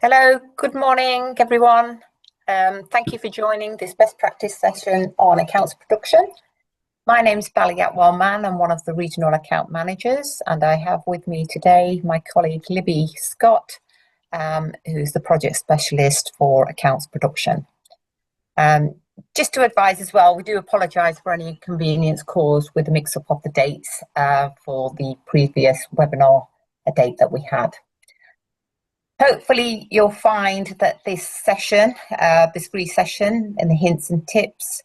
Hello, good morning everyone. Thank you for joining this best practice session on accounts production. My name is Bally Atwell-Mann. I'm one of the regional account managers, and I have with me today my colleague Libby Scott, who's the project specialist for accounts production. Just to advise as well, we do apologise for any inconvenience caused with the mix-up of the dates for the previous webinar date that we had. Hopefully you'll find that this session, this brief session and the hints and tips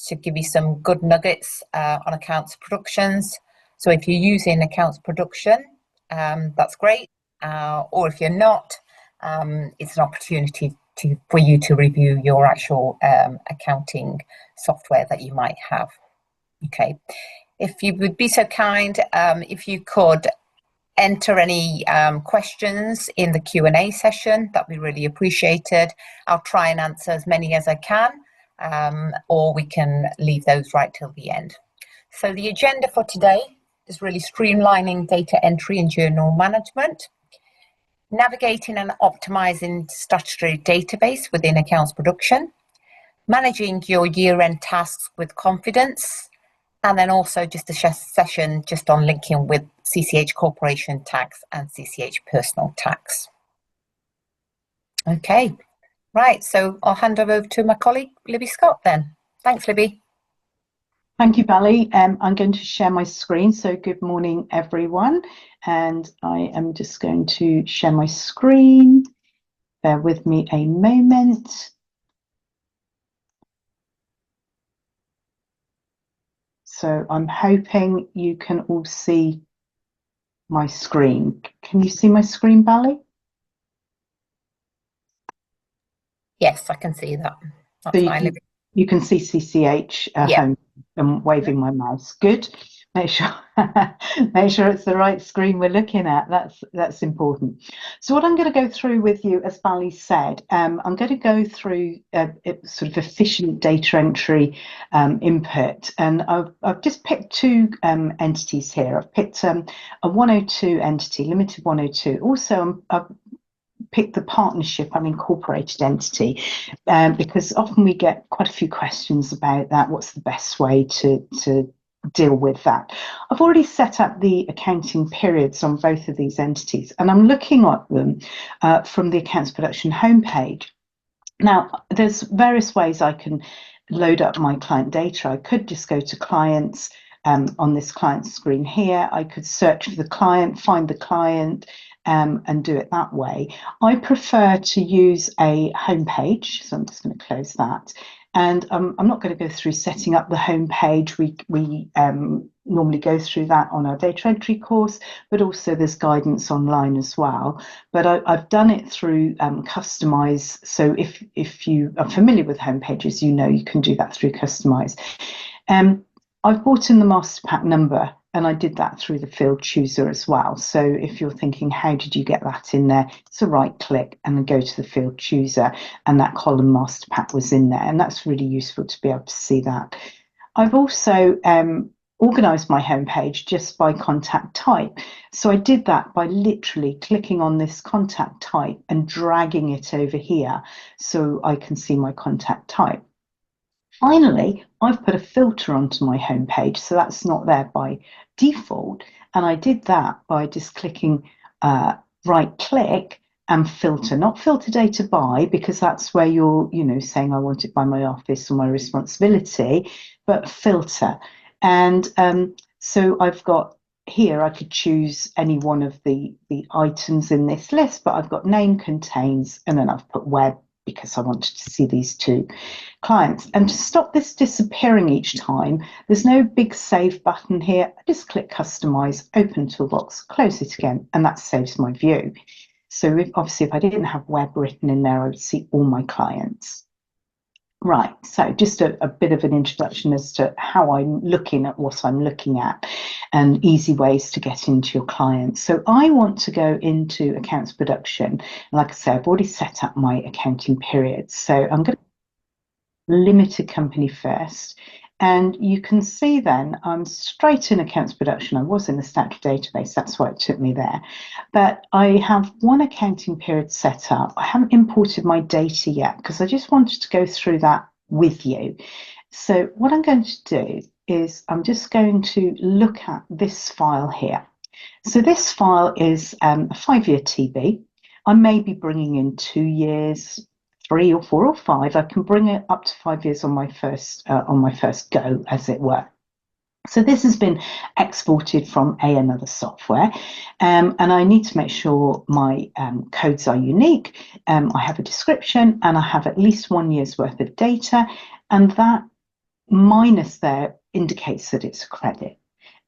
should give you some good nuggets on accounts productions. So if you're using accounts production, that's great. Or if you're not, it's an opportunity for you to review your actual accounting software that you might have. Okay, if you would be so kind, if you could enter any questions in the Q&A session, that'd be really appreciated. I'll try and answer as many as I can, or we can leave those right till the end. So the agenda for today is really streamlining data entry and journal management, navigating and optimizing statutory database within accounts production, managing your year-end tasks with confidence, and then also just a session just on linking with CCH Corporation Tax and CCH Personal Tax. Okay, right, so I'll hand over to my colleague, Libby Scott then. Thanks, Libby. Thank you, Bally. I'm going to share my screen, so good morning, everyone. And I am just going to share my screen. Bear with me a moment. So I'm hoping you can all see my screen. Can you see my screen, Bally? Yes, I can see that. That's so fine, you can see CCH home. I'm waving my mouse. Good. Make sure it's the right screen we're looking at. That's important. So what I'm going to go through with you, as Bally said, I'm going to go through sort of efficient data entry input, and I've just picked two entities here. I've picked a 102 entity, limited 102. Also, I've pick the partnership, incorporated entity, because often we get quite a few questions about that. What's the best way to deal with that? I've already set up the accounting periods on both of these entities, and I'm looking at them from the accounts production homepage. Now, there's various ways I can load up my client data. I could just go to clients on this client screen here. I could search for the client, find the client, and do it that way. I prefer to use a home page, so I'm just going to close that. And I'm not going to go through setting up the home page. We normally go through that on our data entry course, but also there's guidance online as well. But I've done it through Customise. So if you are familiar with home pages, you know you can do that through Customise. I've brought in the master pack number, and I did that through the field chooser as well. So if you're thinking, how did you get that in there? It's a right click and then go to the field chooser, and that column master pack was in there. And that's really useful to be able to see that. I've also organised my homepage just by contact type. So I did that by literally clicking on this contact type and dragging it over here so I can see my contact type. Finally, I've put a filter onto my homepage, so that's not there by default. And I did that by just clicking right click and filter, not filter data by, because that's where you're, saying I want it by my office or my responsibility, but filter. And so I've got here, I could choose any one of the items in this list, but I've got name contains, and then I've put web, because I wanted to see these two clients. And to stop this disappearing each time, there's no big save button here. I just click Customise, open toolbox, close it again, and that saves my view. So obviously if I didn't have web written in there, I would see all my clients. Right, so just a bit of an introduction as to how I'm looking at what I'm looking at and easy ways to get into your clients. So I want to go into accounts production. Like I say, I've already set up my accounting periods. So I'm going to limited company first, And you can see then I'm straight in Accounts Production. I was in the statutory database, that's why it took me there. But I have one accounting period set up. I haven't imported my data yet because I just wanted to go through that with you. So what I'm going to do is I'm just going to look at this file here. So this file is a 5-year TB. I may be bringing in 2 years, 3 or 4 or 5. I can bring it up to 5 years on my first go, as it were. So this has been exported from another software, and I need to make sure my codes are unique. I have a description and I have at least 1 year's worth of data, and that minus there indicates that it's a credit.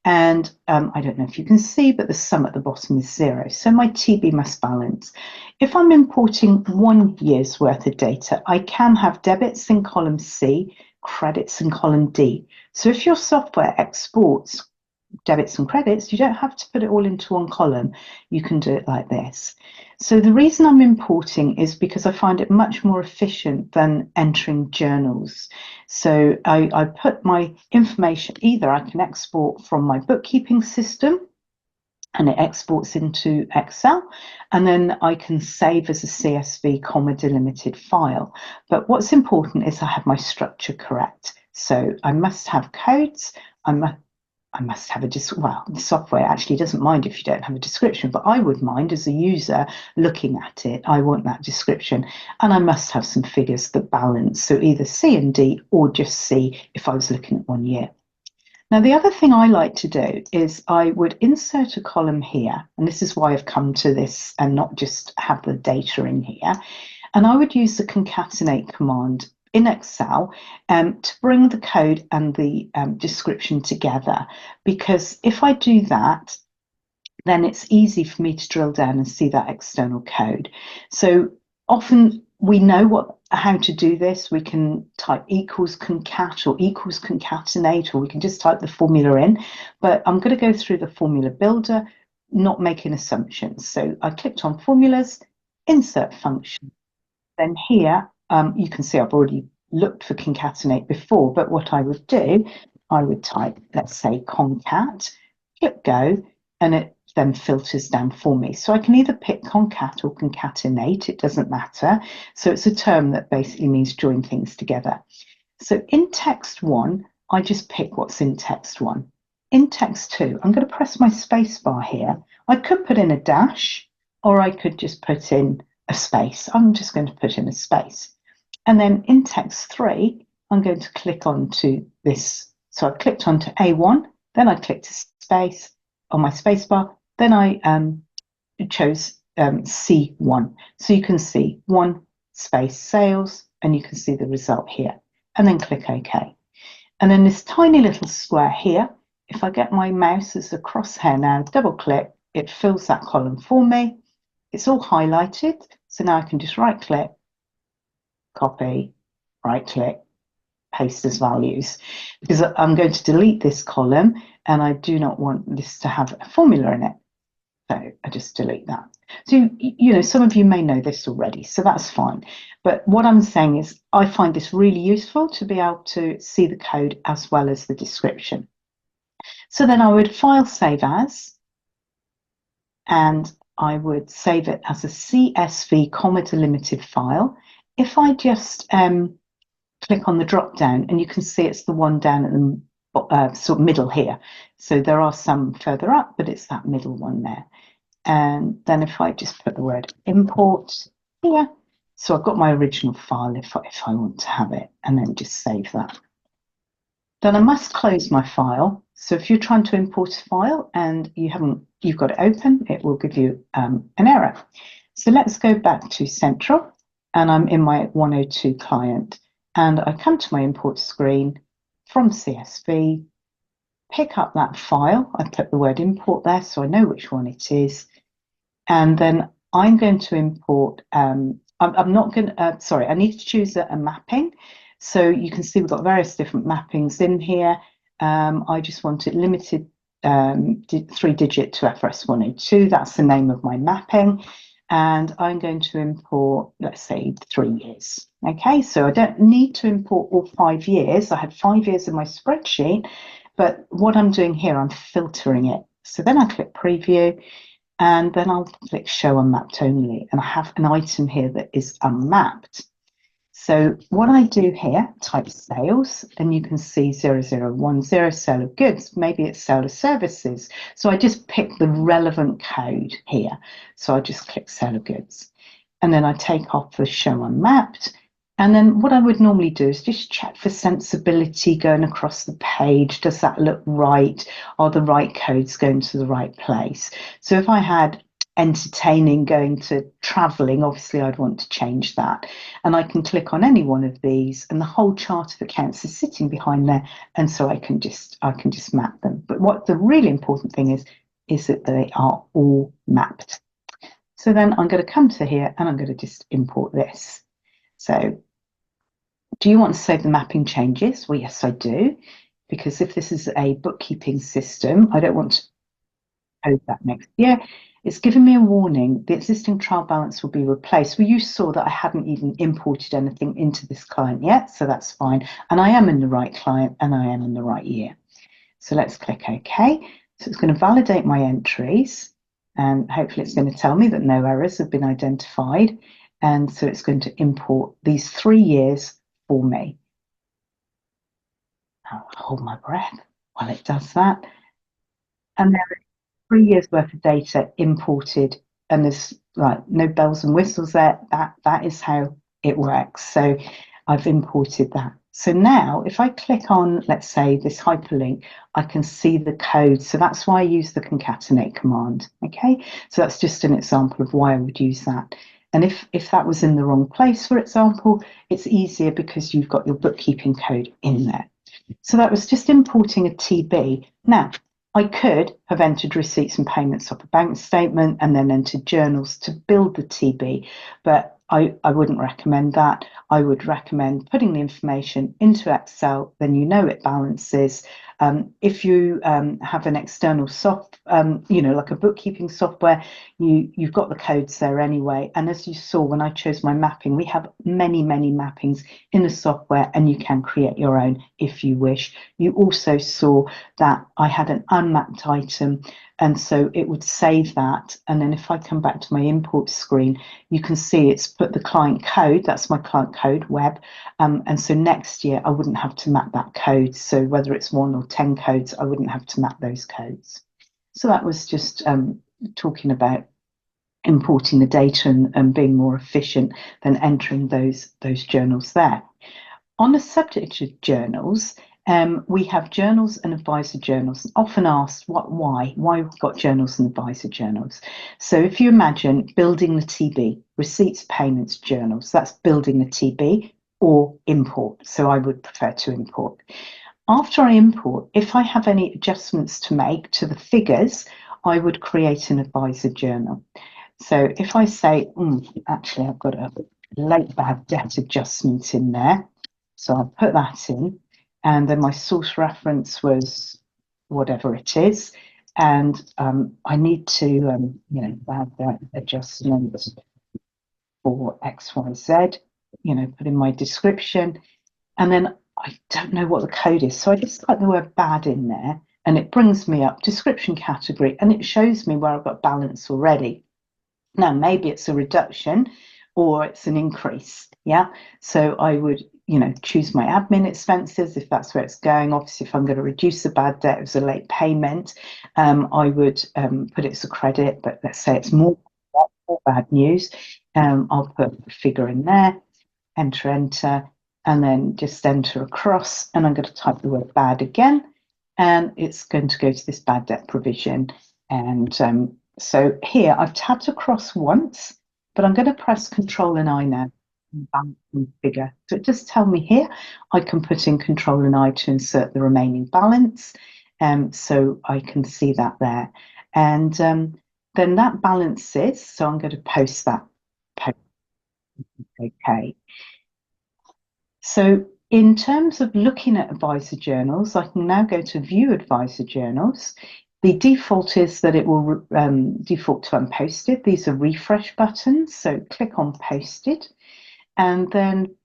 And I don't know if you can see, but the sum at the bottom is 0. So my TB must balance. If I'm importing 1 year's worth of data, I can have debits in column C, credits in column D. So if your software exports debits and credits, you don't have to put it all into one column. You can do it like this. So the reason I'm importing is because I find it much more efficient than entering journals. So I put my information, either I can export from my bookkeeping system and it exports into Excel, and then I can save as a CSV comma delimited file. But what's important is I have my structure correct. So I must have codes, I must have well, the software actually doesn't mind if you don't have a description, but I would mind as a user looking at it. I want that description, and I must have some figures that balance. So either C and D or just C if I was looking at 1 year. Now, the other thing I like to do is I would insert a column here, and this is why I've come to this and not just have the data in here. And I would use the concatenate command in Excel to bring the code and the description together, because if I do that, then it's easy for me to drill down and see that external code. So often we know how to do this. We can type equals concat or equals concatenate, or we can just type the formula in. But I'm going to go through the formula builder, not making assumptions. So I clicked on formulas, insert function. Then here, you can see I've already looked for concatenate before, but what I would do, I would type, let's say, concat, click go, and it then filters down for me. So I can either pick concat or concatenate, it doesn't matter. So it's a term that basically means join things together. So in text 1, I just pick what's in text 1. In text 2, I'm going to press my space bar here. I could put in a dash, or I could just put in a space. I'm just going to put in a space. And then in text 3, I'm going to click onto this. So I've clicked onto A1, then I clicked space on my space bar, then I chose C1. So you can see 1 space sales, and you can see the result here. And then click OK. And then this tiny little square here, if I get my mouse as a crosshair now, double click, it fills that column for me. It's all highlighted. So now I can just right click, copy, right click, paste as values, because I'm going to delete this column and I do not want this to have a formula in it. So I just delete that. So, you know, some of you may know this already, so that's fine. But what I'm saying is I find this really useful to be able to see the code as well as the description. So then I would file save as, and I would save it as a CSV comma delimited file. If I just click on the drop down, and you can see it's the one down at the sort of middle here. So there are some further up, but it's that middle one there. And then if I just put the word import here, so I've got my original file if I want to have it, and then just save that. Then I must close my file. So if you're trying to import a file and you've got it open, it will give you an error. So let's go back to Central, and I'm in my 102 client, and I come to my import screen from CSV, pick up that file. I put the word import there so I know which one it is, and then I'm going to import. I'm not going to. Sorry, I need to choose a mapping. So you can see we've got various different mappings in here. I just want it limited 3-digit to FRS 102. That's the name of my mapping. and I'm going to import, let's say, 3 years. Okay, so I don't need to import all 5 years. I had 5 years in my spreadsheet, but what I'm doing here, I'm filtering it. So then I click preview, and then I'll click show unmapped only, and I have an item here that is unmapped. So what I do here, type sales, and you can see 0010, sale of goods. Maybe it's sale of services. So I just pick the relevant code here. So I just click sale of goods. And then I take off the show unmapped. And then what I would normally do is just check for sensibility going across the page. Does that look right? Are the right codes going to the right place? So if I had entertaining going to traveling, obviously I'd want to change that. And I can click on any one of these, and the whole chart of accounts is sitting behind there, and so I can just map them. But what the really important thing is that they are all mapped. So then I'm going to come to here and I'm going to just import this. So do you want to save the mapping changes? Well, yes, I do, because if this is a bookkeeping system, I don't want to code that next year. It's given me a warning. The existing trial balance will be replaced. Well, you saw that I hadn't even imported anything into this client yet, so that's fine. And I am in the right client and I am in the right year. So let's click OK. So it's going to validate my entries, and hopefully it's going to tell me that no errors have been identified. And so it's going to import these 3 years for me. I'll hold my breath while it does that. And there 3 years worth of data imported, and there's like no bells and whistles there. That is how it works. So I've imported that. So now if I click on, let's say, this hyperlink, I can see the code. So that's why I use the concatenate command. Okay, so that's just an example of why I would use that. And if that was in the wrong place, for example, it's easier because you've got your bookkeeping code in there. So that was just importing a TB. Now, I could have entered receipts and payments off a bank statement and then entered journals to build the TB, but I wouldn't recommend that. I would recommend putting the information into Excel, then you know it balances. If you have an external like a bookkeeping software, you've got the codes there anyway. And as you saw when I chose my mapping, we have many mappings in the software, and you can create your own if you wish. You also saw that I had an unmapped item, and so it would save that. And then if I come back to my import screen, you can see it's put the client code. That's my client code web. And so next year I wouldn't have to map that code. So whether it's 1 or 10 codes, I wouldn't have to map those codes. So that was just talking about importing the data and being more efficient than entering those journals there. On the subject of journals, we have journals and advisor journals. Often asked, why we've got journals and advisor journals. So if you imagine building the TB, receipts, payments, journals, that's building the TB or import. So I would prefer to import. After I import, if I have any adjustments to make to the figures, I would create an advisor journal. So if I say, actually, I've got a late bad debt adjustment in there. So I'll put that in, and then my source reference was whatever it is, and I need to, bad debt adjustment for XYZ, put in my description, and then I don't know what the code is, so I just type the word bad in there, and it brings me up description category, and it shows me where I've got balance already. Now, maybe it's a reduction or it's an increase. Yeah. So I would, choose my admin expenses if that's where it's going. Obviously, if I'm going to reduce the bad debt, it was a late payment, I would put it as a credit, but let's say it's more bad news. I'll put a figure in there, enter, and then just enter across. And I'm going to type the word bad again, and it's going to go to this bad debt provision. And so here I've tabbed across once, but I'm going to press Control and I now. Figure. So it just tell me here I can put in Control and I to insert the remaining balance, so I can see that there, and then that balances. So I'm going to post that. Okay. So in terms of looking at advisor journals, I can now go to View Advisor Journals. The default is that it will default to unposted. These are refresh buttons, so click on posted, and then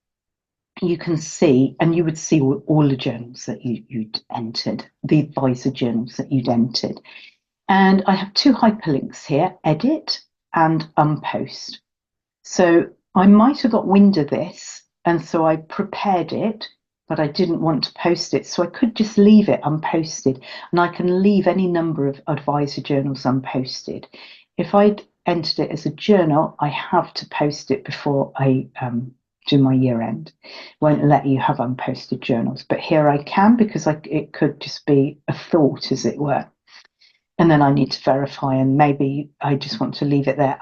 you can see, and you would see all the journals that you'd entered, the advisor journals that you'd entered. And I have two hyperlinks here, edit and unpost. So I might have got wind of this, and so I prepared it, but I didn't want to post it. So I could just leave it unposted, and I can leave any number of advisor journals unposted. If I'd entered it as a journal, I have to post it before I do my year end. Won't let you have unposted journals, but here I can, because it could just be a thought, as it were. And then I need to verify, and maybe I just want to leave it there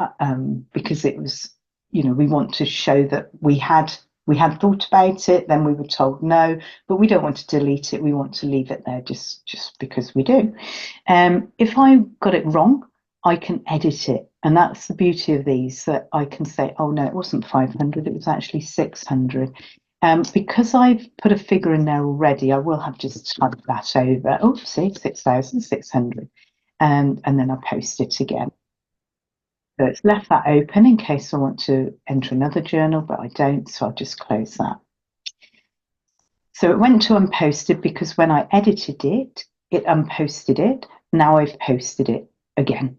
because it was, we want to show that we had thought about it, then we were told no, but we don't want to delete it. We want to leave it there just because we do. If I got it wrong, I can edit it. And that's the beauty of these, that I can say, oh no, it wasn't 500, it was actually 600. Because I've put a figure in there already, I will have just typed that over. Oh, see, 6,600. And then I post it again. So it's left that open in case I want to enter another journal, but I don't, so I'll just close that. So it went to unposted because when I edited it, it unposted it. Now I've posted it again.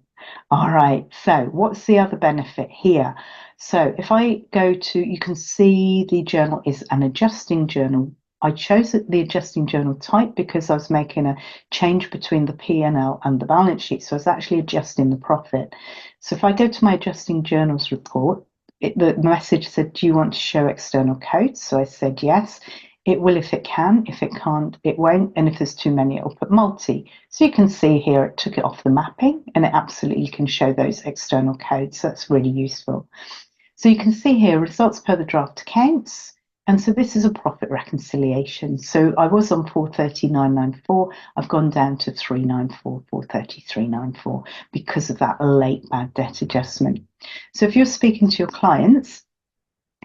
All right, so what's the other benefit here? So if I go to, you can see the journal is an adjusting journal. I chose the adjusting journal type because I was making a change between the P&L and the balance sheet. So I was actually adjusting the profit. So if I go to my adjusting journals report, the message said, do you want to show external codes? So I said yes. It will if it can. If it can't, it won't. And if there's too many, it'll put multi. So you can see here, it took it off the mapping, and it absolutely can show those external codes. So that's really useful. So you can see here, results per the draft accounts. And so this is a profit reconciliation. So I was on 430,994. I've gone down to 394, 433.94 because of that late bad debt adjustment. So if you're speaking to your clients,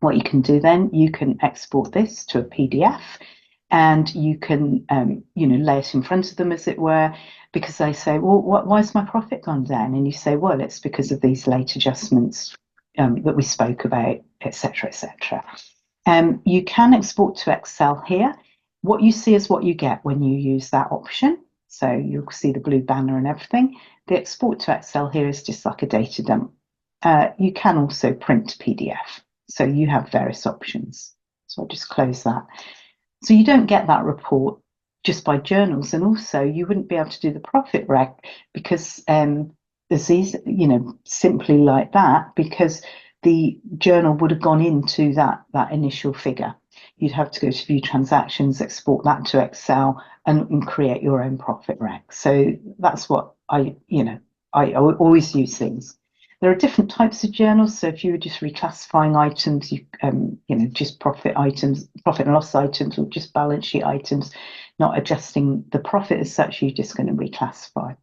what you can do then, you can export this to a PDF, and you can, lay it in front of them, as it were, because they say, well, why has my profit gone down? And you say, well, it's because of these late adjustments that we spoke about, etc., etc. You can export to Excel here. What you see is what you get when you use that option. So you'll see the blue banner and everything. The export to Excel here is just like a data dump. You can also print PDF. So you have various options. So I'll just close that. So you don't get that report just by journals, and also you wouldn't be able to do the profit rec because there's these, simply like that, because the journal would have gone into that initial figure. You'd have to go to view transactions, export that to Excel, and create your own profit rec. So that's what I always use things. There are different types of journals. So if you were just reclassifying items, just profit items, profit and loss items, or just balance sheet items, not adjusting the profit as such, you're just going to reclassify.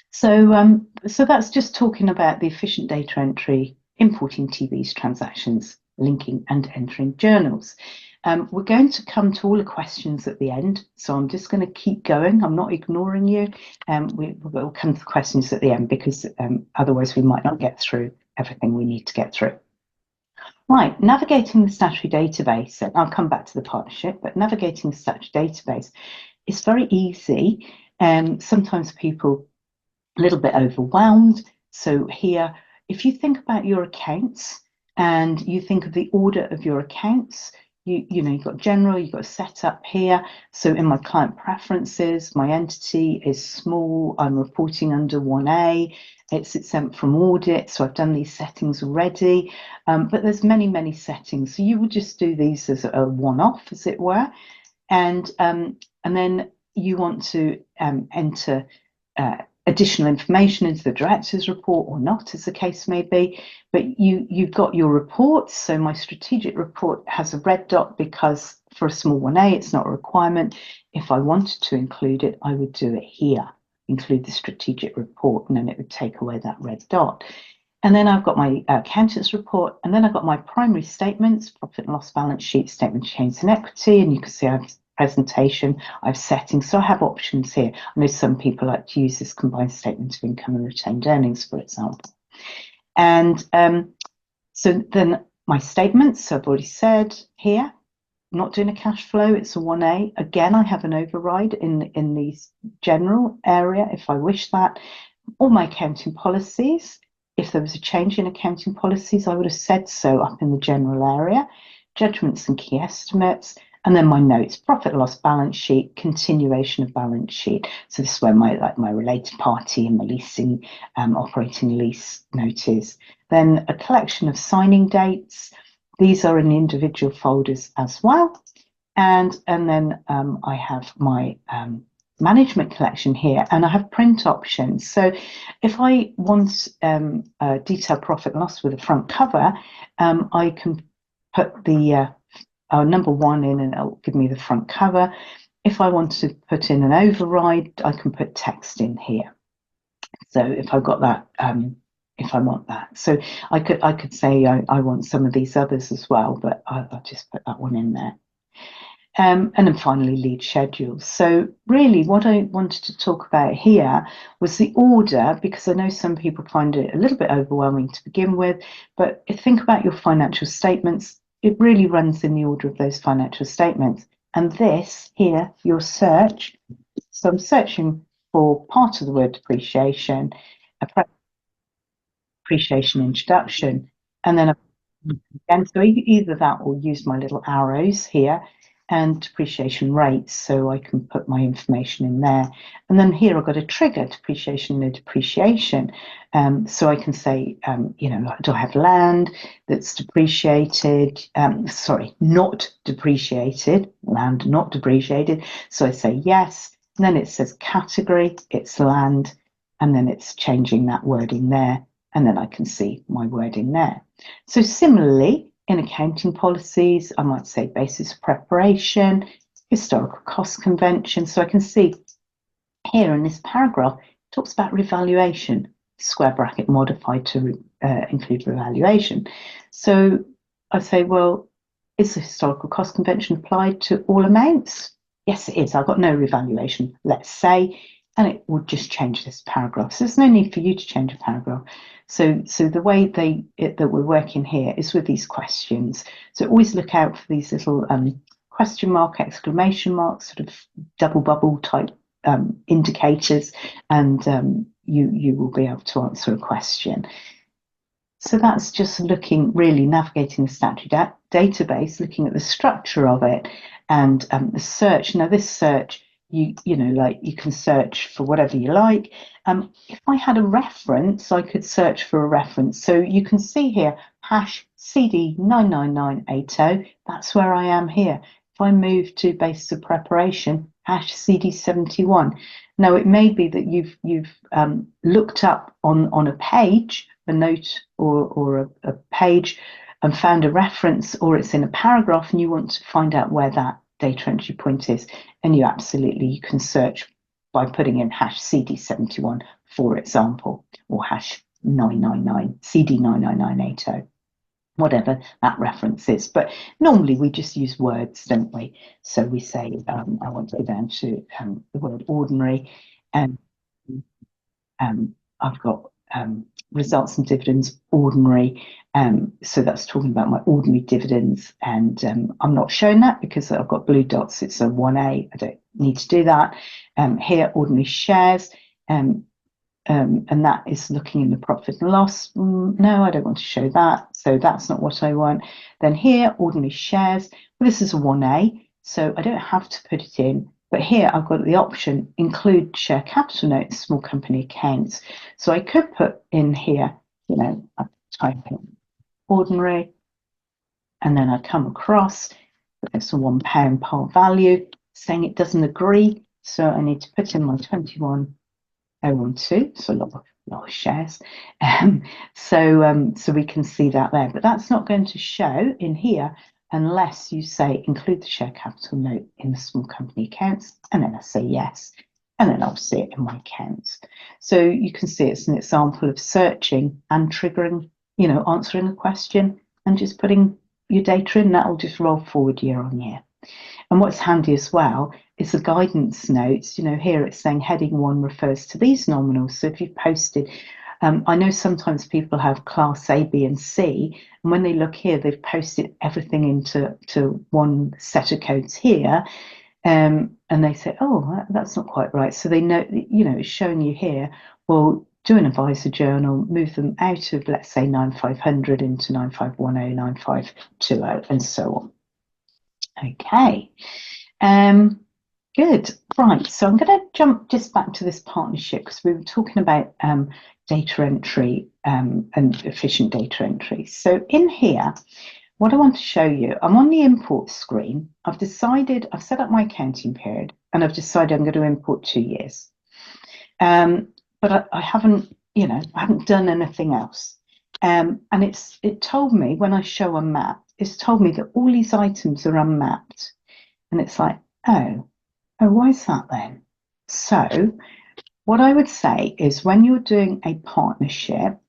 So, so that's just talking about the efficient data entry, importing TVs, transactions, linking and entering journals. We're going to come to all the questions at the end, so I'm just going to keep going. I'm not ignoring you. We'll come to the questions at the end because otherwise we might not get through everything we need to get through. Right, navigating the statutory database, and I'll come back to the partnership, but navigating the statutory database is very easy. Sometimes people a little bit overwhelmed. So here, if you think about your accounts and you think of the order of your accounts, you've got general, you've got setup here. So in my client preferences, my entity is small. I'm reporting under 1A. It's exempt from audit. So I've done these settings already. But there's many, many settings. So you would just do these as a one-off, as it were. And then you want to enter additional information into the director's report or not, as the case may be, but you've got your reports. So my strategic report has a red dot because for a small 1A, it's not a requirement. If I wanted to include it, I would do it here, include the strategic report, and then it would take away that red dot. And then I've got my accountant's report, and then I've got my primary statements, profit and loss balance sheet, statement of change in equity, and you can see I've presentation, I have settings, so I have options here. I know some people like to use this combined statement of income and retained earnings, for example. And so then my statements, so I've already said here, I'm not doing a cash flow, it's a 1A. Again, I have an override in the general area if I wish that. All my accounting policies, if there was a change in accounting policies, I would have said so up in the general area. Judgments and key estimates, and then my notes, profit and loss balance sheet, continuation of balance sheet. So this is where my related party and my leasing, operating lease note is. Then a collection of signing dates. These are in individual folders as well. And then I have my management collection here, and I have print options. So if I want a detailed profit and loss with a front cover, I can put the number 1 in and it'll give me the front cover. If I want to put in an override, I can put text in here. So if I've got that, if I want that. So I could say I want some of these others as well, but I'll just put that one in there. And then finally, lead schedules. So really what I wanted to talk about here was the order, because I know some people find it a little bit overwhelming to begin with, but think about your financial statements. It really runs in the order of those financial statements. And this here, your search. So I'm searching for part of the word depreciation, depreciation introduction, and then again, so either that or use my little arrows here, and depreciation rates, so I can put my information in there. And then here I've got a trigger, depreciation, no depreciation. So I can say, you know, do I have land that's depreciated? Sorry, not depreciated, land not depreciated. So I say yes, and then it says category, it's land, and then it's changing that wording there, and then I can see my wording there. So similarly, in accounting policies, I might say basis of preparation, historical cost convention. So I can see here in this paragraph, it talks about revaluation, square bracket modified to include revaluation. So I say, well, is the historical cost convention applied to all amounts? Yes, it is. I've got no revaluation, let's say, and it would just change this paragraph. So there's no need for you to change a paragraph. So the way that we're working here is with these questions. So always look out for these little question mark, exclamation mark, sort of double bubble type indicators, and you will be able to answer a question. So that's just looking, really navigating the statutory database, looking at the structure of it, and the search. Now this search, you know, like you can search for whatever you like. If I had a reference, I could search for a reference. So you can see here, hash CD 99980, that's where I am here. If I move to basis of preparation, hash CD 71. Now it may be that you've looked up on a page, a note or a page, and found a reference, or it's in a paragraph and you want to find out where that data entry point is, and you can search by putting in hash CD71, for example, or hash 999, CD99980, whatever that reference is. But normally we just use words, don't we? So we say, I want to go down to the word ordinary, and I've got results and dividends ordinary. So that's talking about my ordinary dividends, and I'm not showing that because I've got blue dots. It's a 1A. I don't need to do that. Here, ordinary shares, and that is looking in the profit and loss. No, I don't want to show that. So that's not what I want. Then here, ordinary shares. Well, this is a 1A, so I don't have to put it in. But here I've got the option, include share capital notes, small company accounts. So I could put in here, you know, I type in ordinary, and then I come across, it's a £1 par value, saying it doesn't agree. So I need to put in my 21012, so a lot of shares. So we can see that there, but that's not going to show in here unless you say include the share capital note in the small company accounts, and then I say yes, and then I'll see it in my accounts. So you can see it's an example of searching and triggering, you know, answering a question and just putting your data in. That will just roll forward year on year. And what's handy as well is the guidance notes. You know, here it's saying heading 1 refers to these nominals. So if you've posted, I know sometimes people have class A, B, and C, and when they look here, they've posted everything into one set of codes here, and they say, oh, that's not quite right. So they know, you know, it's showing you here, well, do an advisor journal, move them out of, let's say, 9500 into 9510, 9520, and so on. Okay. Good. Right. So I'm going to jump just back to this partnership because we were talking about data entry and efficient data entry. So in here, what I want to show you, I'm on the import screen. I've set up my accounting period and I've decided I'm going to import 2 years. But I haven't, you know, I haven't done anything else. And it told me when I show a map, it's told me that all these items are unmapped. And it's like, oh, why is that then? So what I would say is when you're doing a partnership,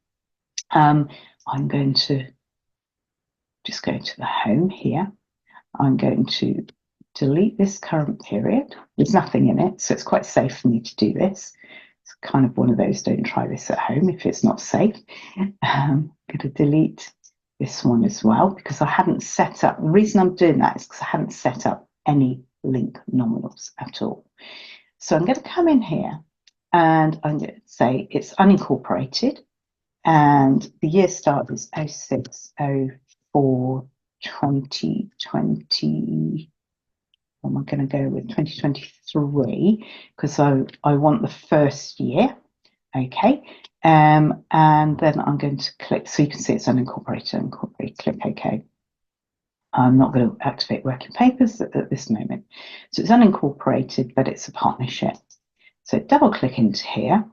I'm going to just go to the home here. I'm going to delete this current period. There's nothing in it, so it's quite safe for me to do this. It's kind of one of those, don't try this at home if it's not safe. I'm going to delete this one as well because I hadn't set up, the reason I'm doing that is because I hadn't set up any link nominals at all. So I'm going to come in here and I'm going to say it's unincorporated and the year start is 06/04/2020. Am I going to go with 2023 because I want the first year. Okay. And then I'm going to click, so you can see it's unincorporated, click OK. I'm not going to activate working papers at this moment. So it's unincorporated, but it's a partnership. So double click into here.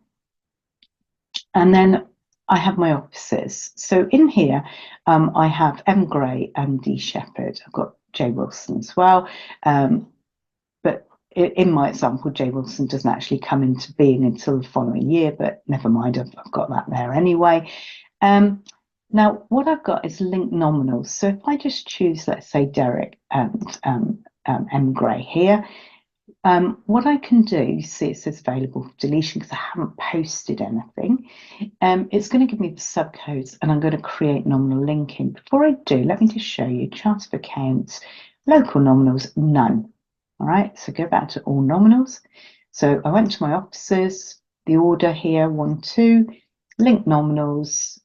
And then I have my offices. So in here, I have M. Gray and D. Shepherd. I've got J. Wilson as well. But in my example, J. Wilson doesn't actually come into being until the following year, but never mind, I've got that there anyway. Now, what I've got is linked nominals. So if I just choose, let's say, Derek and M. Gray here, what I can do, you see it says available for deletion because I haven't posted anything. It's going to give me the subcodes and I'm going to create nominal linking. Before I do, let me just show you chart of accounts, local nominals, none. All right, so go back to all nominals. So I went to my officers, the order here, 1, 2, link nominals.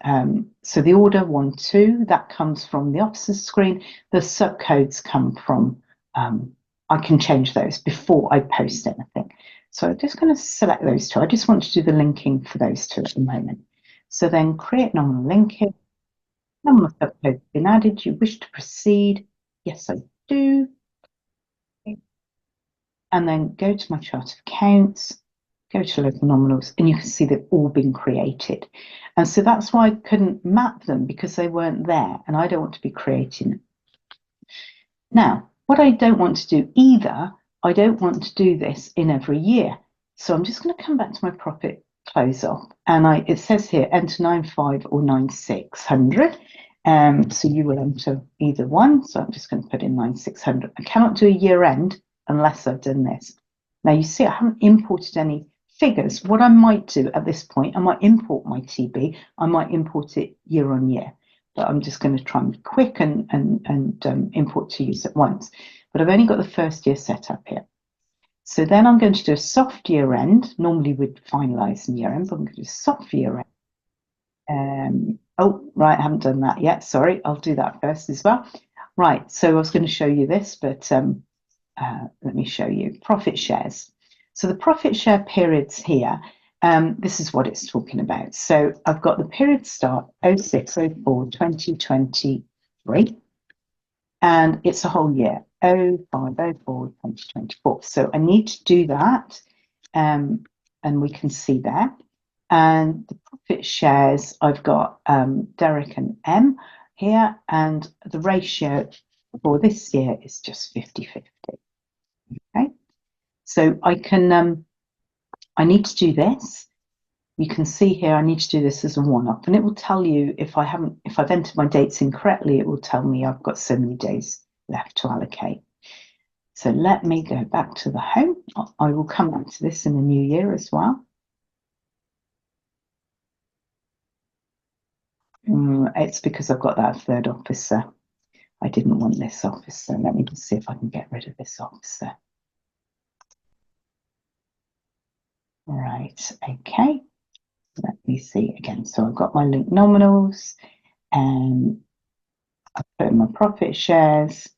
So the order 1, 2, that comes from the officers screen. The subcodes come from, I can change those before I post anything. So I'm just going to select those two. I just want to do the linking for those two at the moment. So then create nominal linking. Nominal subcode has been added. You wish to proceed? Yes, I do. And then go to my chart of accounts, go to local nominals, and you can see they've all been created. And so that's why I couldn't map them because they weren't there, and I don't want to be creating them. Now, what I don't want to do either, I don't want to do this in every year. So I'm just going to come back to my profit close off, and it says here enter 95 or 9600. So you will enter either one. So I'm just going to put in 9600. I cannot do a year end unless I've done this. Now you see I haven't imported any figures. What I might do at this point, I might import my TB. I might import it year on year, but I'm just going to try and be quick and import 2 years at once. But I've only got the first year set up here. So then I'm going to do a soft year end. Normally we'd finalise in year end, but I'm going to do a soft year end. Oh, right, I haven't done that yet. Sorry, I'll do that first as well. Right, so I was going to show you this, but let me show you profit shares. So the profit share periods here, this is what it's talking about. So I've got the period start 06/04/2023, and it's a whole year 05/04/2024. So I need to do that, and we can see there. And the profit shares, I've got Derek and M here, and the ratio for this year is just 50/50. Okay, so I can, I need to do this. You can see here, I need to do this as a one-off, and it will tell you if I've entered my dates incorrectly, it will tell me I've got so many days left to allocate. So let me go back to the home. I will come back to this in the new year as well. It's because I've got that third officer. I didn't want this officer. Let me just see if I can get rid of this officer. Right, okay. Let me see again. So I've got my link nominals and I put in my profit shares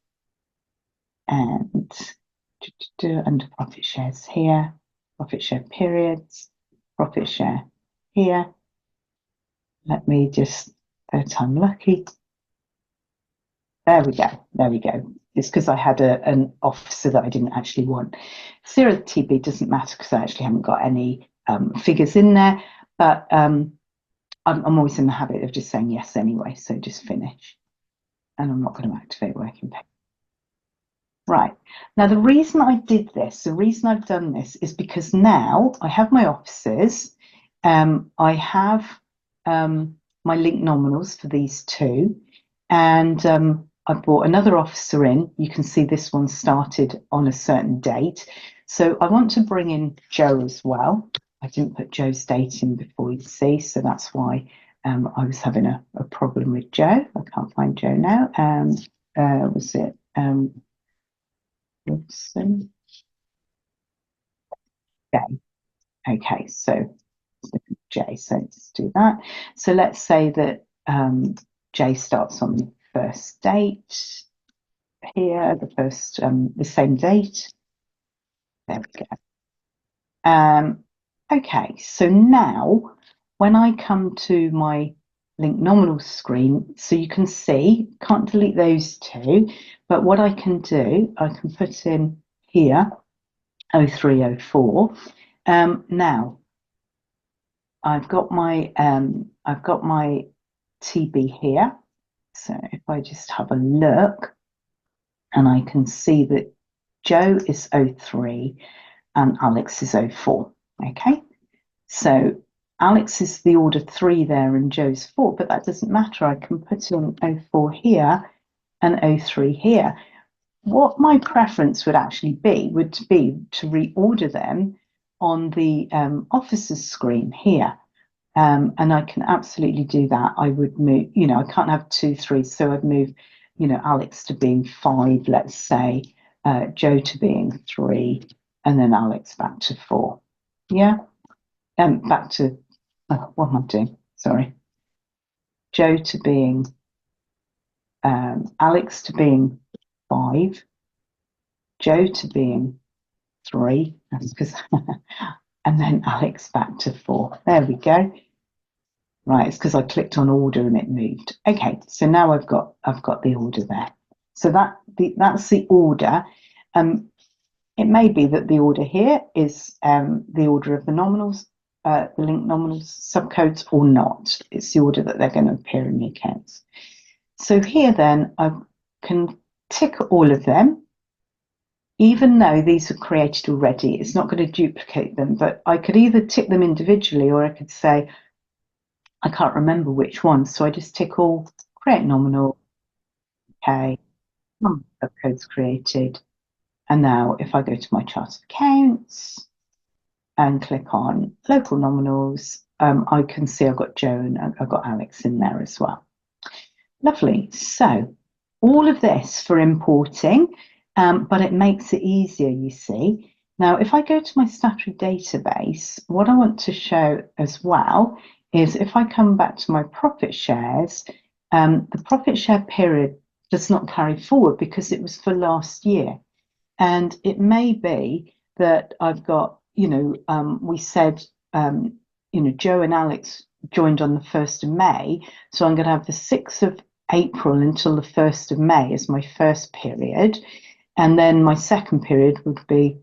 and under profit shares here, profit share periods, profit share here. Let me just, third time lucky. There we go. There we go. It's because I had an officer that I didn't actually want. 0 TB doesn't matter because I actually haven't got any figures in there, but I'm always in the habit of just saying yes anyway, so just finish. And I'm not going to activate working paper. Right. Now, the reason I did this, the reason I've done this is because now I have my officers, I have my link nominals for these two, and I brought another officer in. You can see this one started on a certain date. So I want to bring in Joe as well. I didn't put Joe's date in before, you see, so that's why I was having a problem with Joe. I can't find Joe now. Was it Wilson? Okay. Okay, so J, so let's do that. So let's say that J starts on the first date here, the same date. There we go. Okay, so now when I come to my link nominal screen, so you can see, can't delete those two, but what I can do, I can put in here 0304. Now I've got my TB here. So if I just have a look, and I can see that Joe is 03 and Alex is 04. Okay, so Alex is the order 3 there and Joe's 4, but that doesn't matter. I can put in 04 here and 03 here. What my preference would actually be would be to reorder them on the officer's screen here. And I can absolutely do that. I would move, I can't have 2, 3, so I'd move, Alex to being 5, let's say, Joe to being 3, and then Alex back to 4. Yeah, back to, what am I doing? Sorry. Joe to being, Alex to being 5, Joe to being 3, that's because, and then Alex back to 4. There we go. Right, it's because I clicked on order and it moved. Okay, so now I've got the order there. So that's the order. It may be that the order here is the order of the nominals, the link nominals subcodes, or not. It's the order that they're going to appear in the accounts. So here then I can tick all of them. Even though these are created already, it's not going to duplicate them, but I could either tick them individually or I could say, I can't remember which one, so I just tick all, create nominal, okay, subcodes created. And now if I go to my chart of accounts and click on local nominals, I can see I've got Joe and I've got Alex in there as well. Lovely. So all of this for importing, but it makes it easier, you see. Now, if I go to my statutory database, what I want to show as well is if I come back to my profit shares, the profit share period does not carry forward because it was for last year. And it may be that I've got, we said, Joe and Alex joined on the 1st of May. So I'm going to have the 6th of April until the 1st of May as my first period. And then my second period would be,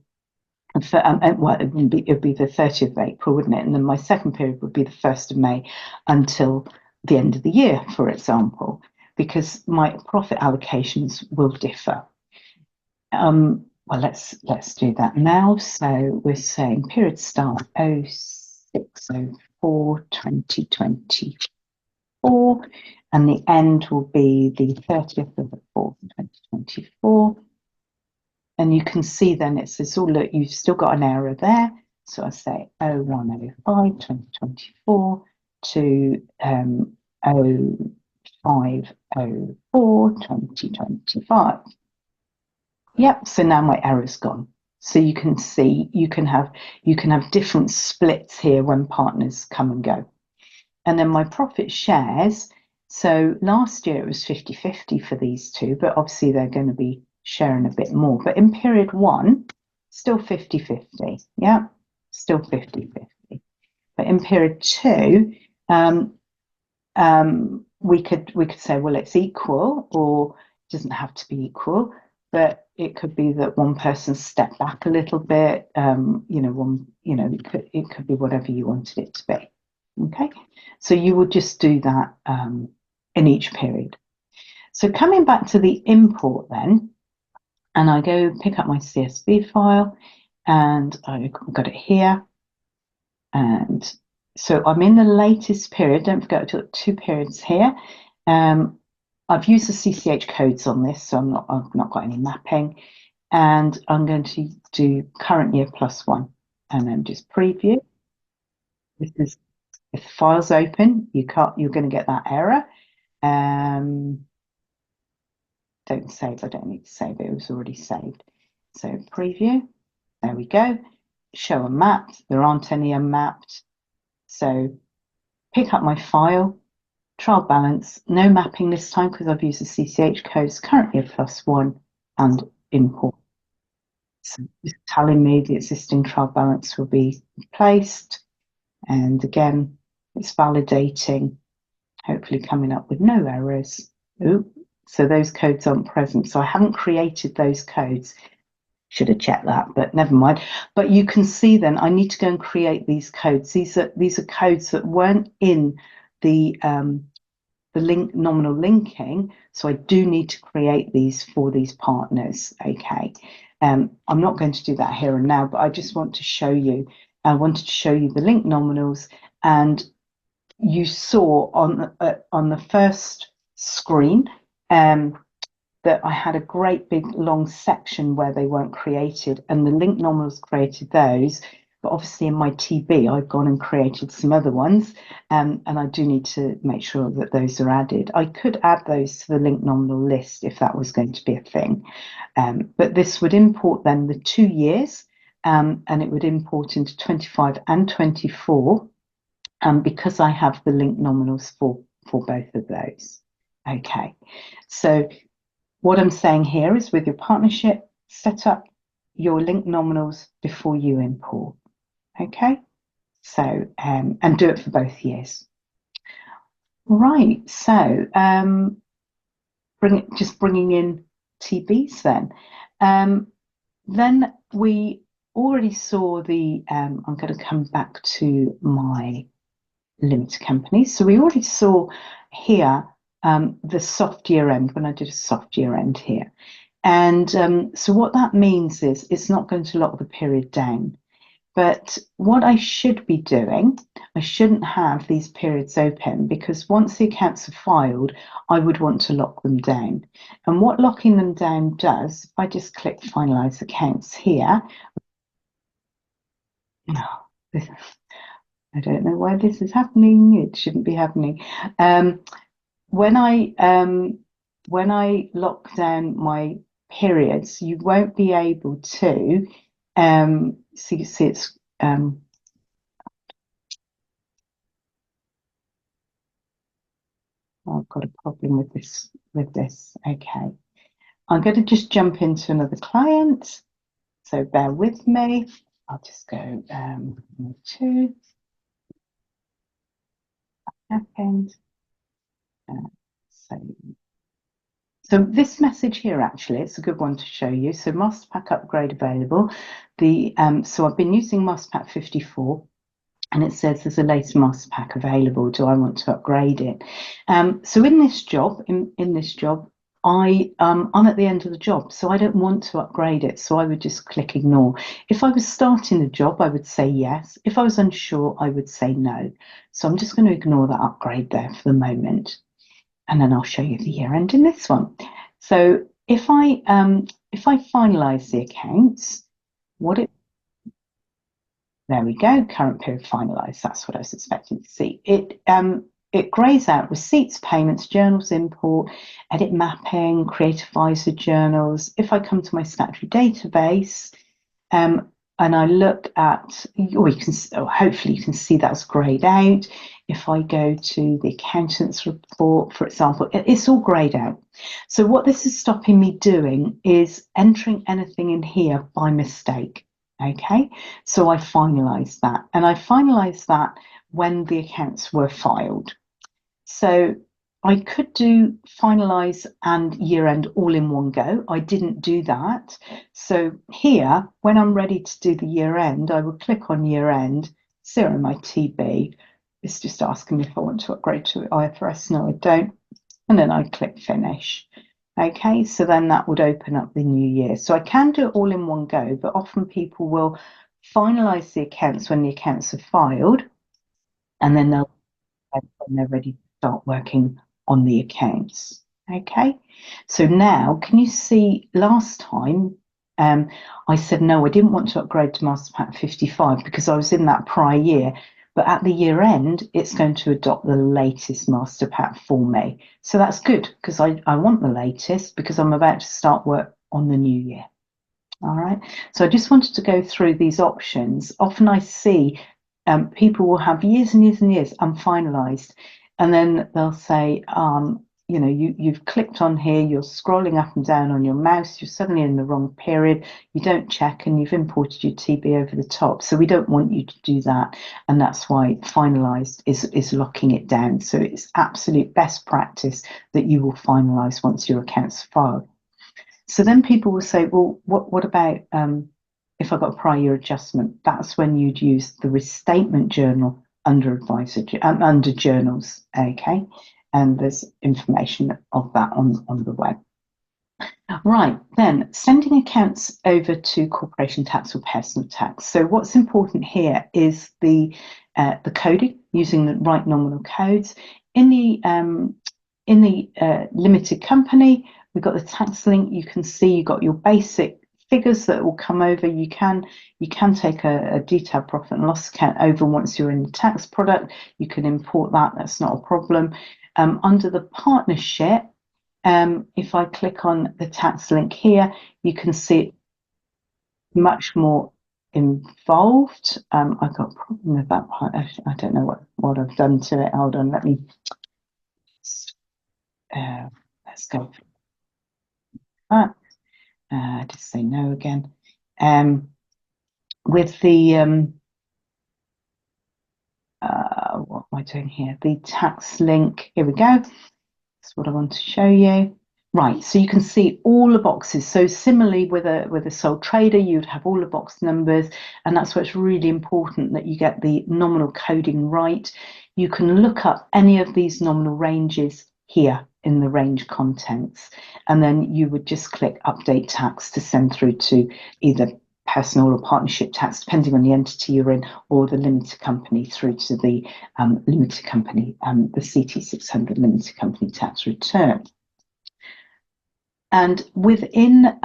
well, it would be the 30th of April, wouldn't it? And then my second period would be the 1st of May until the end of the year, for example, because my profit allocations will differ. Well, let's do that now. So we're saying period start 0604 2024, and the end will be the 30th of the 4th 2024. And you can see then it says, oh, look, you've still got an error there. So I say 0105 2024 to 0504 2025. Yep, so now my error's gone. So you can see you can have different splits here when partners come and go. And then my profit shares. So last year it was 50-50 for these two, but obviously they're going to be sharing a bit more. But in period 1, still 50-50. Yeah, still 50-50. But in period 2, we could say, well, it's equal, or it doesn't have to be equal, but it could be that one person stepped back a little bit. It could be whatever you wanted it to be. Okay, so you would just do that in each period. So coming back to the import then, and I go pick up my CSV file, and I've got it here. And so I'm in the latest period. Don't forget, I took 2 periods here. I've used the CCH codes on this, so I've not got any mapping. And I'm going to do current year +1, and then just preview. This is, if the file's open, you're going to get that error. Don't save. I don't need to save it. It was already saved. So preview. There we go. Show unmapped. There aren't any unmapped. So pick up my file, trial balance, no mapping this time because I've used the CCH codes, currently a +1, and import. So it's telling me the existing trial balance will be replaced. And again, it's validating, hopefully coming up with no errors. Ooh, so those codes aren't present. So I haven't created those codes. Should have checked that, but never mind. But you can see then I need to go and create these codes. These are codes that weren't in the link nominal linking, so I do need to create these for these partners. Okay, I'm not going to do that here and now, but I just want to show you. I wanted to show you the link nominals, and you saw on the first screen that I had a great big long section where they weren't created, and the link nominals created those. But obviously in my TB, I've gone and created some other ones, and I do need to make sure that those are added. I could add those to the link nominal list if that was going to be a thing. But this would import then the 2 years, and it would import into 25 and 24, because I have the link nominals for both of those. Okay, so what I'm saying here is with your partnership, set up your link nominals before you import. Okay, so and do it for both years. Right, so bringing in TBs then. Then we already saw the, I'm going to come back to my limited companies. So we already saw here the soft year end, when I did a soft year end here. And so what that means is it's not going to lock the period down. But what I should be doing, I shouldn't have these periods open, because once the accounts are filed, I would want to lock them down. And what locking them down does, if I just click finalize accounts here, I don't know why this is happening. It shouldn't be happening. When I lock down my periods, you won't be able to see it's I've got a problem with this. Okay, I'm going to just jump into another client, so bear with me. I'll just go to backend. So this message here, actually, it's a good one to show you. So master pack upgrade available. So I've been using master pack 54, and it says there's a latest master pack available. Do I want to upgrade it? So in this job, I'm at the end of the job, so I don't want to upgrade it. So I would just click ignore. If I was starting the job, I would say yes. If I was unsure, I would say no. So I'm just going to ignore that upgrade there for the moment. And then I'll show you the year end in this one. So if I finalise the accounts, there we go, current period finalised. That's what I was expecting to see. It greys out receipts, payments, journals, import, edit mapping, create advisor journals. If I come to my statutory database, and I look at, hopefully you can see that's greyed out. If I go to the accountant's report, for example, it's all greyed out. So what this is stopping me doing is entering anything in here by mistake. Okay, so I finalised that, and I finalised that when the accounts were filed. So I could do finalise and year end all in one go. I didn't do that. So here, when I'm ready to do the year end, I will click on year end, zero my TB. It's just asking me if I want to upgrade to IFRS. No, I don't. And then I click finish. Okay, so then that would open up the new year. So I can do it all in one go, but often people will finalise the accounts when the accounts are filed, and then when they're ready to start working on the accounts. Okay, so now can you see last time I said no, I didn't want to upgrade to Master Pack 55 because I was in that prior year. But at the year end, it's going to adopt the latest Master Pack for me. So that's good because I want the latest because I'm about to start work on the new year. All right. So I just wanted to go through these options. Often I see people will have years and years and years unfinalized, and then they'll say, you've clicked on here, you're scrolling up and down on your mouse, you're suddenly in the wrong period, you don't check, and you've imported your TB over the top. So we don't want you to do that, and that's why finalised is locking it down. So it's absolute best practice that you will finalise once your account's filed. So then people will say, well, what about if I got a prior year adjustment? That's when you'd use the restatement journal under under journals, okay? And there's information of that on the web. Right, then sending accounts over to corporation tax or personal tax. So what's important here is the coding, using the right nominal codes. In the limited company, we've got the tax link. You can see you've got your basic figures that will come over. You can take a detailed profit and loss account over once you're in the tax product. You can import that. That's not a problem. Under the partnership, if I click on the tax link here, you can see it much more involved. I've got a problem with that part. I don't know what I've done to it. Hold on, let me let's go for that. Just say no again. With the what am I doing here? The tax link. Here we go. That's what I want to show you. Right, so you can see all the boxes. So similarly with a sole trader, you'd have all the box numbers, and that's why it's really important that you get the nominal coding right. You can look up any of these nominal ranges here in the range contents, and then you would just click update tax to send through to either personal or partnership tax, depending on the entity you're in, or the limited company through to the limited company, the CT 600 limited company tax return. And within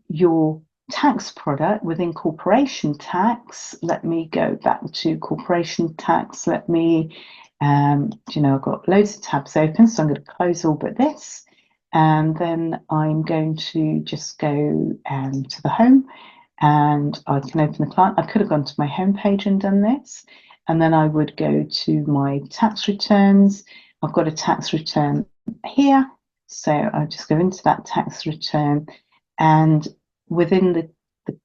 your tax product, within corporation tax, let me go back to corporation tax. Let me, I've got loads of tabs open, so I'm going to close all but this. And then I'm going to just go to the home, and I can open the client. I could have gone to my home page and done this, and then I would go to my tax returns. I've got a tax return here, so I'll just go into that tax return, and within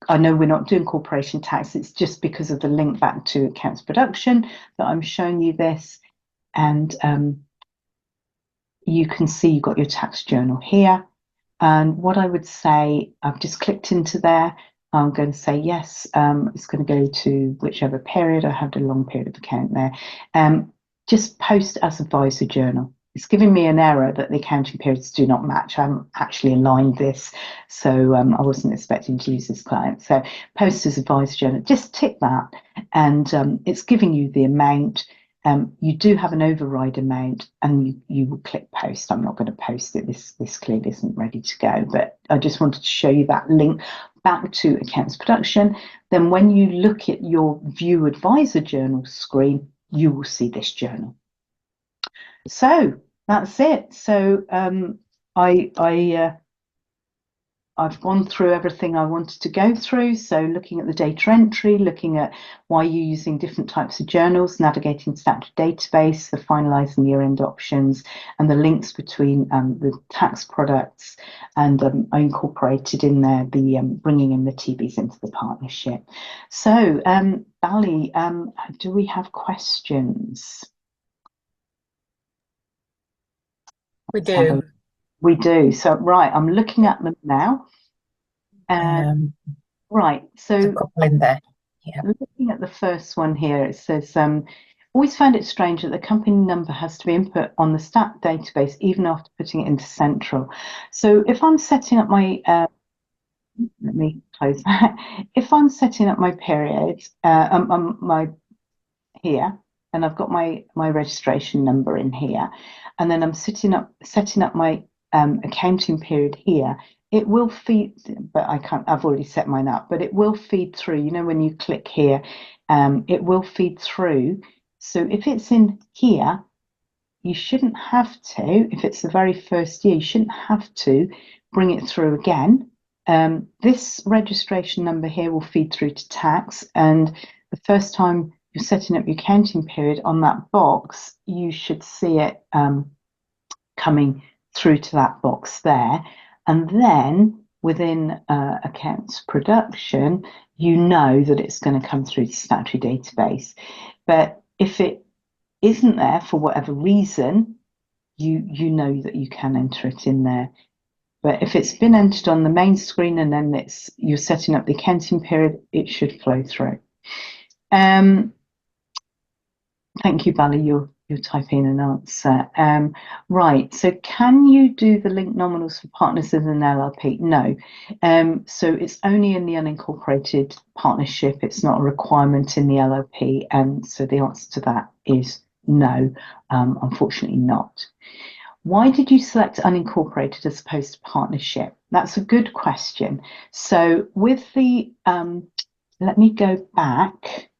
I know we're not doing corporation tax, it's just because of the link back to accounts production that I'm showing you this, and you can see you've got your tax journal here. And what I would say, I've just clicked into there. I'm going to say yes. It's going to go to whichever period. I have a long period of account there. Just post as advisor journal. It's giving me an error that the accounting periods do not match. I haven't actually aligned this, so I wasn't expecting to use this client. So post as advisor journal, just tick that, and it's giving you the amount. you do have an override amount, and you will click post. I'm not going to post it. This clearly isn't ready to go, but I just wanted to show you that link back to Accounts Production. Then when you look at your View Advisor Journal screen, you will see this journal. So that's it. So I've gone through everything I wanted to go through. So looking at the data entry, looking at why you're using different types of journals, navigating statutory database, the finalising year-end options, and the links between the tax products, and I incorporated in there the bringing in the TBs into the partnership. So, Bally, do we have questions? We do. We do. So, right, I'm looking at them now. Right, so a couple in there. Yeah. Looking at the first one here, it says, always found it strange that the company number has to be input on the stat database even after putting it into central. So if I'm setting up my, let me close that. If I'm setting up my period, my here, and I've got my registration number in here, and then I'm setting up my accounting period here, it will feed, but I've already set mine up, but it will feed through, you know, when you click here, it will feed through. So if it's in here, you shouldn't have to, if it's the very first year, you shouldn't have to bring it through again. This registration number here will feed through to tax, and the first time you're setting up your accounting period on that box, you should see it coming through to that box there. And then within Accounts Production, you know that it's going to come through the statutory database. But if it isn't there for whatever reason, you know that you can enter it in there. But if it's been entered on the main screen and then you're setting up the accounting period, it should flow through. Thank you, Bally, you're typing an answer. Right, so can you do the link nominals for partners in an LLP? No. So it's only in the unincorporated partnership. It's not a requirement in the LLP. And so the answer to that is no, unfortunately not. Why did you select unincorporated as opposed to partnership? That's a good question. So with the, let me go back.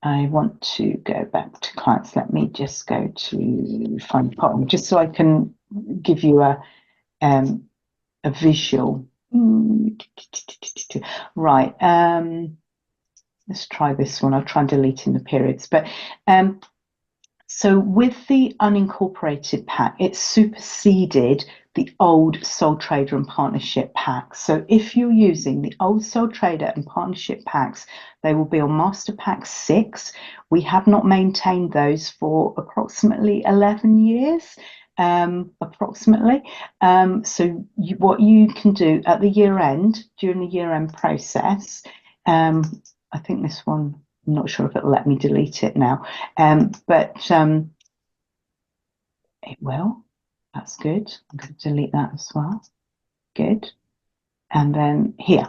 I want to go back to clients. Let me just go to find partner, just so I can give you a visual. Right. Let's try this one. I'll try and delete in the periods. But so with the unincorporated pack, it superseded the old sole trader and partnership packs. So if you're using the old sole trader and partnership packs, they will be on Master Pack 6. We have not maintained those for approximately 11 years, approximately. So what you can do at the year end, during the year end process, I think this one, I'm not sure if it'll let me delete it now, but it will. That's good. I'm going to delete that as well. Good. And then here,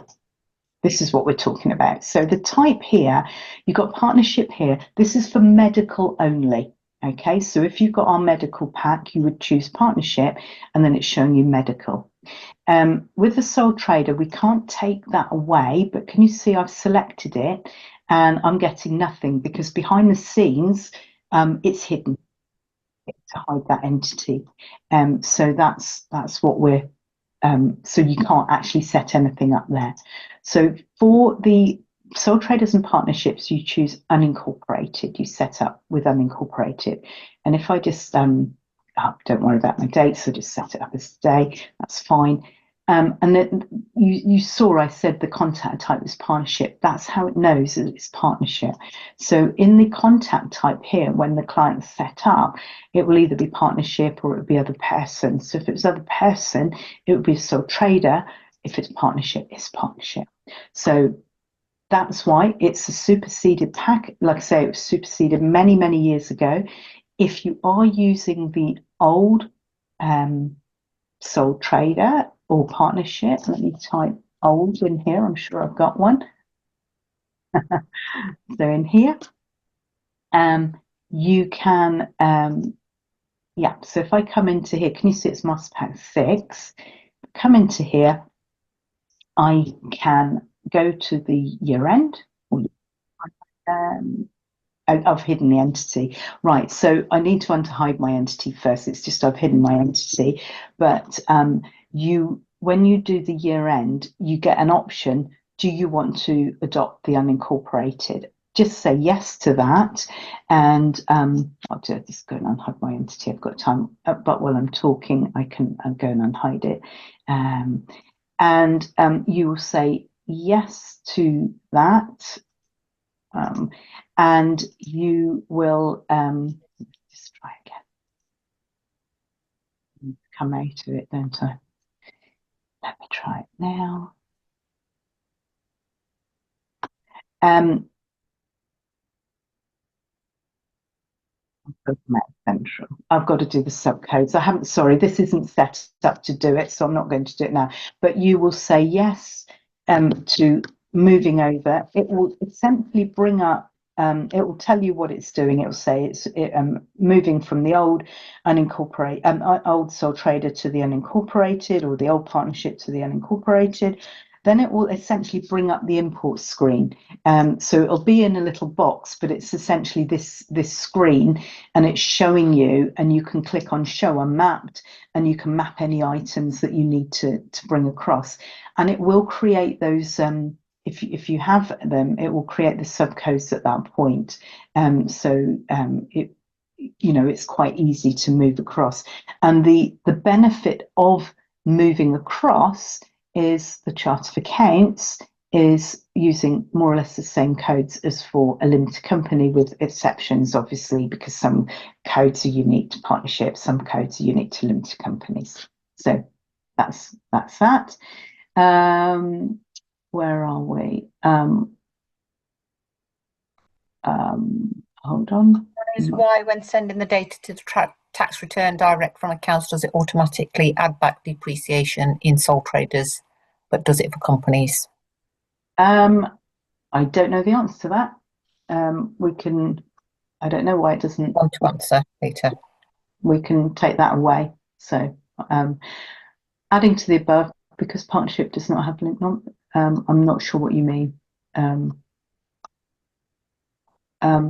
this is what we're talking about. So the type here, you've got partnership here. This is for medical only. Okay, so if you've got our medical pack, you would choose partnership, and then it's showing you medical. With the sole trader, we can't take that away, but can you see I've selected it and I'm getting nothing because behind the scenes, it's hidden to hide that entity. So that's what we're, so you can't actually set anything up there. So for the sole traders and partnerships, you choose unincorporated, you set up with unincorporated. And if I just, don't worry about my dates, so just set it up as today, that's fine. And then you saw I said the contact type is partnership. That's how it knows that it's partnership. So in the contact type here, when the client's set up, it will either be partnership or it would be other person. So if it's other person, it would be a sole trader. If it's partnership, it's partnership. So that's why it's a superseded pack. Like I say, it was superseded many, many years ago. If you are using the old sole trader or partnership, let me type old in here. I'm sure I've got one. So in here, you can, yeah, so if I come into here, can you see it's Master Pack 6? Come into here, I can go to the year end. I've hidden the entity. Right, so I need to unhide my entity first. It's just I've hidden my entity. But when you do the year end, you get an option. Do you want to adopt the unincorporated? Just say yes to that. And I'll just go and unhide my entity. I've got time. But while I'm talking, I'll go and unhide it. And you will say yes to that. And you will just try again. Come out of it, don't I? Let me try it now. Central. I've got to do the subcodes. I haven't, sorry, this isn't set up to do it, so I'm not going to do it now. But you will say yes to moving over. It will essentially bring up, it will tell you what it's doing. It will say it's moving from the old unincorporated, old sole trader to the unincorporated, or the old partnership to the unincorporated. Then it will essentially bring up the import screen. So it'll be in a little box, but it's essentially this screen, and it's showing you, and you can click on show unmapped, and you can map any items that you need to bring across. And it will create those, if you have them, it will create the subcodes at that point. It's quite easy to move across. And the benefit of moving across is the chart of accounts is using more or less the same codes as for a limited company, with exceptions, obviously, because some codes are unique to partnerships, some codes are unique to limited companies. So that's that. Where are we? Hold on. That is why when sending the data to the tax return direct from accounts, does it automatically add back depreciation in sole traders, but does it for companies? I don't know the answer to that. I don't know why it doesn't want to answer later. We can take that away. So adding to the above, because partnership does not have link non, I'm not sure what you mean.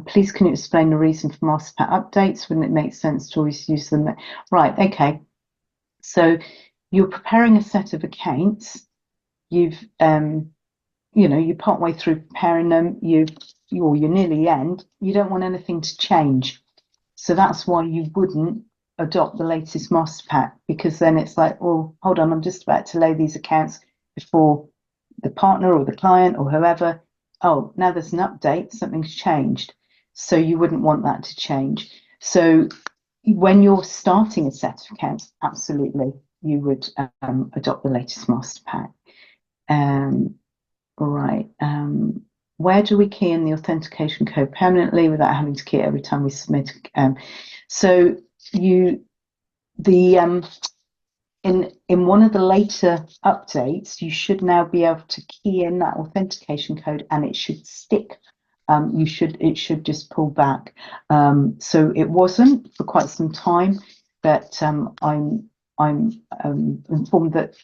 Please can you explain the reason for MasterPack updates? Wouldn't it make sense to always use them? Right, okay. So you're preparing a set of accounts. You're partway through preparing them. You're nearly the end. You don't want anything to change. So that's why you wouldn't adopt the latest MasterPack, because then it's like, oh, hold on, I'm just about to lay these accounts before the partner or the client or whoever. Oh, now there's an update, something's changed. So you wouldn't want that to change. So when you're starting a set of accounts, absolutely, you would adopt the latest MasterPack. All right. Where do we key in the authentication code permanently without having to key it every time we submit? So in one of the later updates, you should now be able to key in that authentication code, and it should stick. It should just pull back. So it wasn't for quite some time, but I'm informed that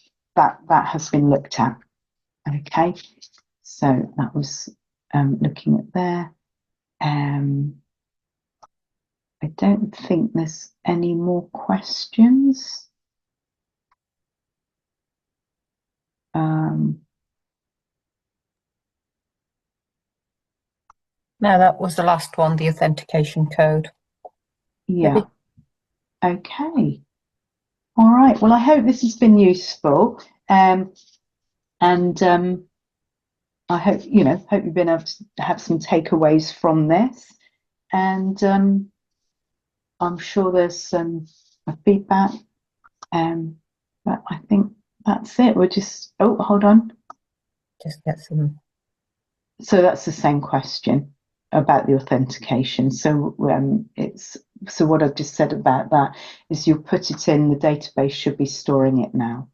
has been looked at. Okay, so that was looking at there. I don't think there's any more questions. No, that was the last one, the authentication code. Yeah. Maybe. Okay. All right. Well, I hope this has been useful. I hope you've been able to have some takeaways from this. And I'm sure there's some feedback. But I think that's it. We're just, oh, hold on. Just get some. So that's the same question about the authentication. So what I've just said about that is you'll put it in, the database should be storing it now.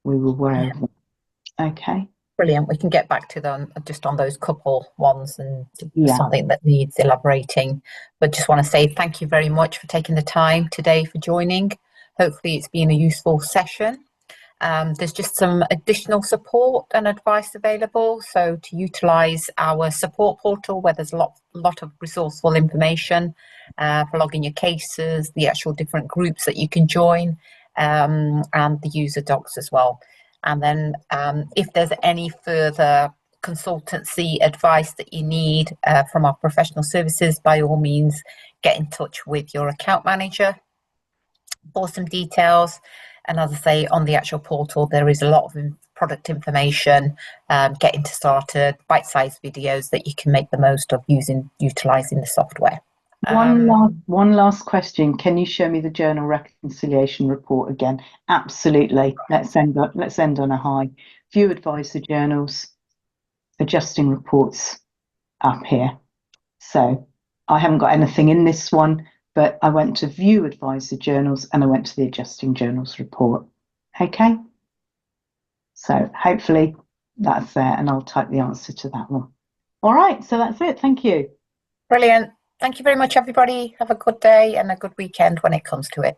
We will aware of it. Okay. Brilliant. We can get back to them just on those couple ones and Yeah. something that needs elaborating. But just want to say thank you very much for taking the time today for joining. Hopefully it's been a useful session. There's just some additional support and advice available. So to utilise our support portal, where there's a lot of resourceful information for logging your cases, the actual different groups that you can join, and the user docs as well. And then if there's any further consultancy advice that you need from our professional services, by all means, get in touch with your account manager for some details. And as I say, on the actual portal, there is a lot of product information, getting started, bite-sized videos that you can make the most of utilising the software. One last question. Can you show me the journal reconciliation report again? Absolutely. Let's end on a high. View advisor journals, adjusting reports up here. So I haven't got anything in this one, but I went to view advisor journals and I went to the adjusting journals report. Okay. So hopefully that's there, and I'll type the answer to that one. All right. So that's it. Thank you. Brilliant. Thank you very much, everybody. Have a good day and a good weekend when it comes to it.